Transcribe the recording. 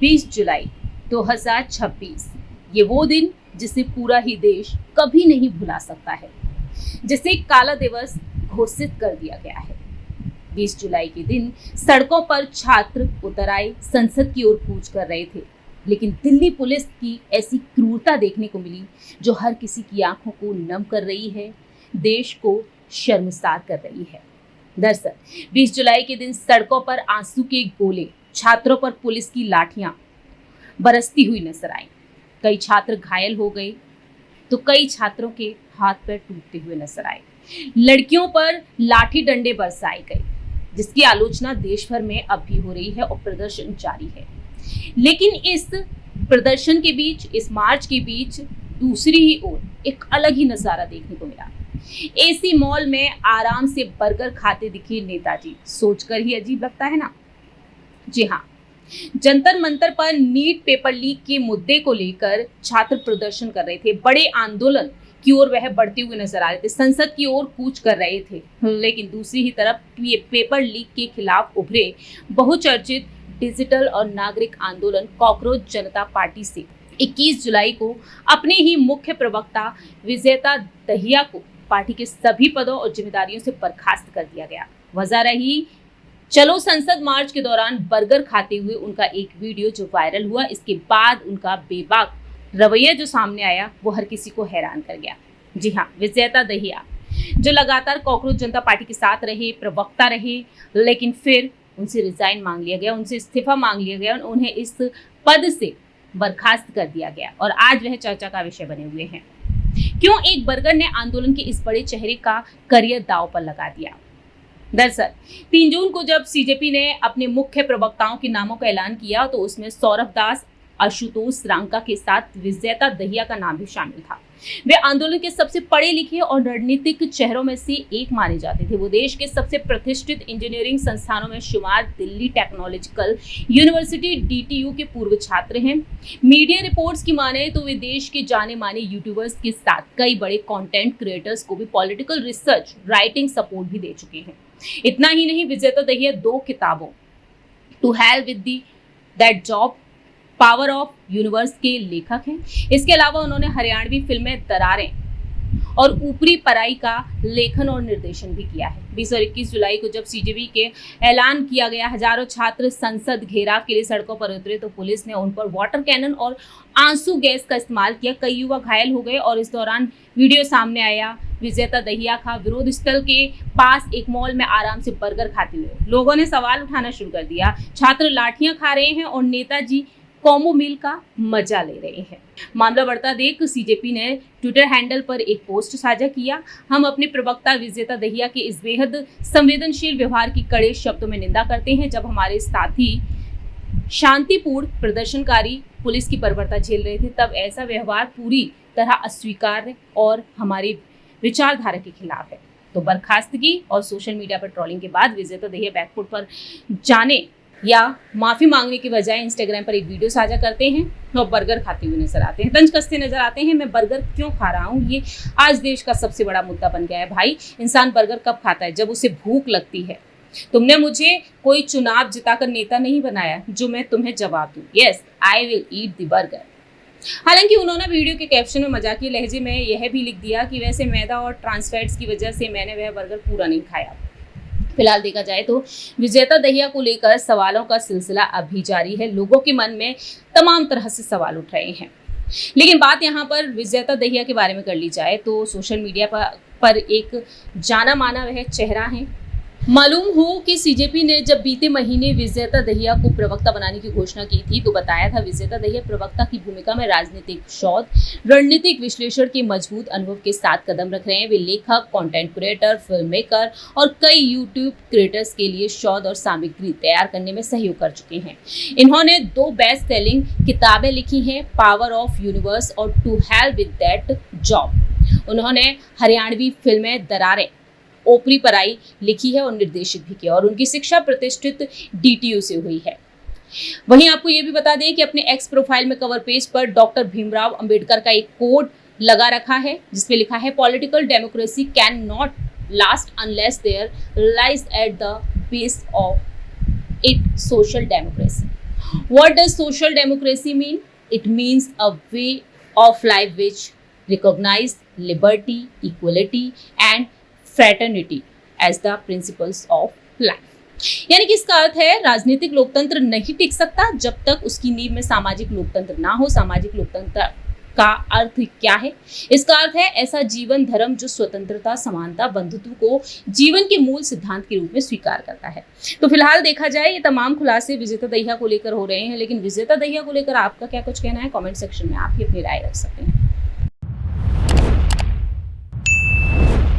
20 जुलाई 2026 ये वो दिन जिसे पूरा ही देश कभी नहीं भुला सकता है, जिसे काला दिवस घोषित कर दिया गया है। 20 जुलाई के दिन सड़कों पर छात्र उतर आए, संसद की ओर कूच कर रहे थे, लेकिन दिल्ली पुलिस की ऐसी क्रूरता देखने को मिली जो हर किसी की आंखों को नम कर रही है, देश को शर्मसार कर रही है। दरअसल 20 जुलाई के दिन सड़कों पर आंसू के गोले, छात्रों पर पुलिस की लाठियां बरसती हुई नजर आई। कई छात्र घायल हो गए तो कई छात्रों के हाथ पैर टूटते हुए नजर आए। लड़कियों पर लाठी डंडे बरसाए गए, जिसकी आलोचना देश भर में अब भी हो रही है और प्रदर्शन जारी है। लेकिन इस प्रदर्शन के बीच, इस मार्च के बीच दूसरी ही ओर एक अलग ही नजारा देखने को मिला। एसी मॉल में आराम से बर्गर खाते दिखे नेताजी। सोचकर ही अजीब लगता है ना? जी हाँ, जंतर मंतर पर नीट पेपर लीक के मुद्दे को लेकर छात्र प्रदर्शन कर रहे थे। बड़े आंदोलन की ओर वह बढ़ते हुए नजर आ रहे थे, संसद की ओर कूच कर रहे थे। लेकिन दूसरी ही तरफ पेपर लीक के खिलाफ उभरे बहुचर्चित डिजिटल और नागरिक आंदोलन कॉकरोच जनता पार्टी से 21 जुलाई को अपने ही मुख्य प्रवक्ता विजेता दहिया को पार्टी के सभी पदों और जिम्मेदारियों से बर्खास्त कर दिया गया। वजह रही चलो संसद मार्च के दौरान बर्गर खाते हुए उनका एक वीडियो जो वायरल हुआ। इसके बाद उनका बेबाक रवैया जो सामने आया वो हर किसी को हैरान कर गया। जी हाँ, विजेता दहिया जो लगातार कॉकरोच जनता पार्टी के साथ रहे, प्रवक्ता रहे, लेकिन फिर उनसे रिजाइन मांग लिया गया, उनसे इस्तीफा मांग लिया गया, उन्हें इस पद से बर्खास्त कर दिया गया और आज वह चर्चा का विषय बने हुए हैं। क्यों एक बर्गर ने आंदोलन के इस बड़े चेहरे का करियर दांव पर लगा दिया? दरअसल 3 जून को जब सीजेपी ने अपने मुख्य प्रवक्ताओं के नामों का ऐलान किया तो उसमें सौरभ दास, आशुतोष रांका के साथ विजेता दहिया का नाम भी शामिल था। वे आंदोलन के सबसे पढ़े लिखे और रणनीतिक चेहरों में से एक माने जाते थे। वो देश के सबसे प्रतिष्ठित इंजीनियरिंग संस्थानों में शुमार दिल्ली टेक्नोलॉजिकल यूनिवर्सिटी DTU के पूर्व छात्र हैं। मीडिया रिपोर्ट्स की माने तो वे देश के जाने माने यूट्यूबर्स के साथ कई बड़े कंटेंट क्रिएटर्स को भी पॉलिटिकल रिसर्च, राइटिंग सपोर्ट भी दे चुके हैं। इतना ही नहीं, विजेता दहिया 2 किताबों to hell with that job, power of universe के लेखक हैं। इसके अलावा उन्होंने हरियाणवी फिल्में दरारें और ऊपरी पराई का लेखन और निर्देशन भी किया है। 20 और 21 जुलाई को जब सीजेपी के ऐलान किया गया, हजारों छात्र संसद घेराव के लिए सड़कों पर उतरे तो पुलिस ने उन पर वाटर कैनन और आंसू गैस का इस्तेमाल किया। कई युवा घायल हो गए और इस दौरान वीडियो सामने आया विजेता दहिया का विरोध स्थल के पास एक मॉल में आराम से बर्गर खाते हुए। लोगों ने सवाल उठाना शुरू कर दिया, छात्र लाठियां खा रहे हैं और नेताजी कॉम्बो मील का मजा ले रहे हैं। मामला बढ़ता देख सीजेपी ने ट्विटर हैंडल पर एक पोस्ट साझा किया। हम अपने प्रवक्ता विजेता दहिया के इस बेहद संवेदनशील व्यवहार की कड़े शब्दों में निंदा करते हैं। जब हमारे साथी शांतिपूर्ण प्रदर्शनकारी पुलिस की बर्बरता झेल रहे थे तब ऐसा व्यवहार पूरी तरह अस्वीकार्य और हमारी विचारधारा के खिलाफ है। तो बर्खास्तगी और सोशल मीडिया पर ट्रोलिंग के बाद विजेता दहिया बैकफुट पर जाने या माफी मांगने की बजाय इंस्टाग्राम पर एक वीडियो साझा करते हैं और बर्गर खाते हुए नजर आते हैं, तंज कसते नजर आते हैं। मैं बर्गर क्यों खा रहा हूँ, ये आज देश का सबसे बड़ा मुद्दा बन गया है। भाई, इंसान बर्गर कब खाता है? जब उसे भूख लगती है। तुमने मुझे कोई चुनाव जिताकर नेता नहीं बनाया जो मैं तुम्हें जवाब दूं। Yes, I will eat the burger. हालांकि उन्होंने वीडियो के कैप्शन में मजाकिया लहजे में यह भी लिख दिया कि वैसे मैदा और ट्रांस फैट्स की वजह से मैंने वह बर्गर पूरा नहीं खाया। फिलहाल देखा जाए तो विजेता दहिया को लेकर सवालों का सिलसिला अभी जारी है। लोगों के मन में तमाम तरह से सवाल उठ रहे हैं। लेकिन बात यहाँ पर विजेता दहिया के बारे में कर ली जाए तो सोशल मीडिया पर एक जाना माना वह चेहरा है। मालूम हो कि सीजेपी ने जब बीते महीने विजेता दहिया को प्रवक्ता बनाने की घोषणा की थी तो बताया था विजेता दहिया प्रवक्ता की भूमिका में राजनीतिक शोध, रणनीतिक विश्लेषण के मजबूत अनुभव के साथ कदम रख रहे हैं। वे लेखक, कंटेंट क्रिएटर, फिल्म मेकर और कई यूट्यूब क्रिएटर्स के लिए शोध और सामग्री तैयार करने में सहयोग कर चुके हैं। इन्होंने 2 बेस्ट सेलिंग किताबें लिखी हैं, पावर ऑफ यूनिवर्स और to hell with that job. उन्होंने हरियाणवी फिल्में दरारें, ओपरी पराई लिखी है और निर्देशित भी किया और उनकी शिक्षा प्रतिष्ठित DTU से हुई है। वहीं आपको ये भी बता दें कि अपने एक्स प्रोफाइल में कवर पेज पर डॉक्टर भीमराव अंबेडकर का एक कोड लगा रखा है जिसमें लिखा है political democracy can not last unless there lies at the base of it social democracy. What does social democracy mean? It means a way of life which recognize liberty, equality and fraternity as the principles of life. यानी कि इसका अर्थ है राजनीतिक लोकतंत्र नहीं टिक सकता जब तक उसकी नींव में सामाजिक लोकतंत्र ना हो। सामाजिक लोकतंत्र का अर्थ क्या है? इसका अर्थ है ऐसा जीवन धर्म जो स्वतंत्रता, समानता, बंधुत्व को जीवन के मूल सिद्धांत के रूप में स्वीकार करता है। तो फिलहाल देखा जाए ये तमाम खुलासे विजेता दहिया को लेकर हो रहे हैं, लेकिन विजेता दहिया को लेकर आपका क्या कुछ कहना है? कमेंट सेक्शन में आप ही अपनी राय रख सकते हैं।